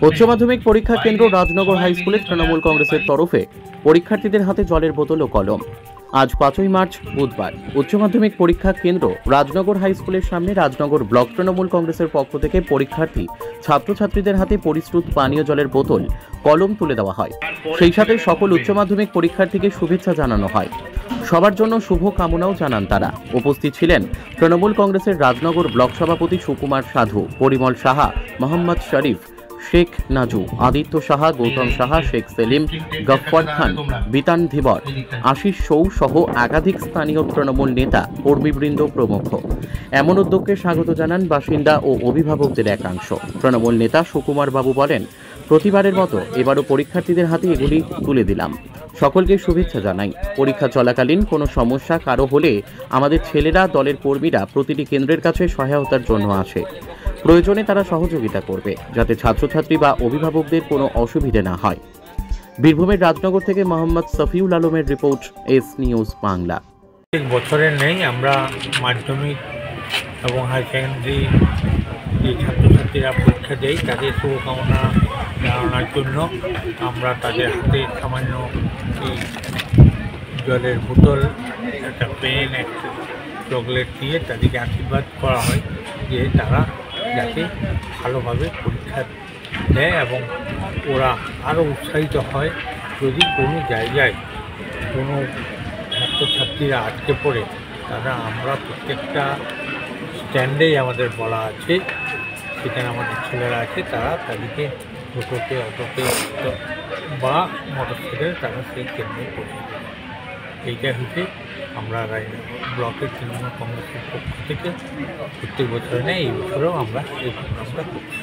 উচ্চ মাধ্যমিক পরীক্ষা কেন্দ্র রাজনগর হাই স্কুলে তৃণমূল কংগ্রেসের তরফে পরীক্ষার্থীদের হাতে জলের বোতল ও কলম। আজ 5ই মার্চ বুধবার উচ্চ মাধ্যমিক পরীক্ষা কেন্দ্র রাজনগর হাই স্কুলের সামনে রাজনগর ব্লক তৃণমূল কংগ্রেসের পক্ষ থেকে পরীক্ষার্থী ছাত্রছাত্রীদের হাতে পরিশ্রুত পানীয় জলের বোতল, কলম তুলে দেওয়া হয়। সেই সাথে সকল উচ্চ মাধ্যমিক পরীক্ষার্থীকে শুভেচ্ছা জানানো হয়। সবার জন্য শুভ কামনাও জানান তারা। উপস্থিত ছিলেন তৃণমূল কংগ্রেসের রাজনগর ব্লক সভাপতি সুকুমার সাধু, পরিমল সাহা, মোহাম্মদ শরীফ, শেখ নাজু, আদিত্য সাহা, গৌতম সাহা, শেখ সেলিম, গফফর খান, বিতান ধীবর, আশিস সৌ সহ একাধিক স্থানীয় তৃণমূল নেতা, কর্মীবৃন্দ প্রমুখ। এমন উদ্যোগকে স্বাগত জানান বাসিন্দা ও অভিভাবকদের একাংশ। তৃণমূল নেতা সুকুমার বাবু বলেন, প্রতিবারের মতো এবারও পরীক্ষার্থীদের হাতে এগুলি তুলে দিলাম। সকলকে শুভেচ্ছা জানাই। পরীক্ষা চলাকালীন কোনো সমস্যা কারো হলে আমাদের ছেলেরা, দলের কর্মীরা প্রতিটি কেন্দ্রের কাছে সহায়তার জন্য আসে। প্রয়োজনে তারা সহযোগিতা করবে, যাতে ছাত্রছাত্রী বা অভিভাবকদের কোনো অসুবিধে না হয়। বীরভূমের রাজনগর থেকে মোহাম্মদ সফিউল আলমের রিপোর্ট, এস নিউজ বাংলা। এক বছরের নেই, আমরা মাধ্যমিক এবং হাই সেকেন্ডারি যে ছাত্রছাত্রীরা পরীক্ষা দেয় তাদের শুভকামনা জানানোর জন্য আমরা তাদের হাতে সামান্য এই জলের বোতল, একটা পেন, একটা চকলেট দিয়ে তাদেরকে আশীর্বাদ করা হয় যে তারা যাতে ভালোভাবে পরীক্ষা দেয় এবং ওরা আরও উৎসাহিত হয়। যদি কোনো জায়গায় কোনো ছাত্রছাত্রীরা আটকে পড়ে, তারা আমরা প্রত্যেকটা স্ট্যান্ডেই আমাদের বলা আছে, সেখানে আমাদের ছেলেরা আছে, তারা তাদেরকে টোটোতে, অটোতে বা মোটরসাইকেলে তারা সেই কেন্দ্রে পৌঁছে দেবে। এইটা হচ্ছে আমরা ব্লকের তৃণমূল কংগ্রেসের পক্ষ থেকে প্রত্যেক বছরে নেই, এই বছরেও আমরা এই প্রোগ্রামটা করছি।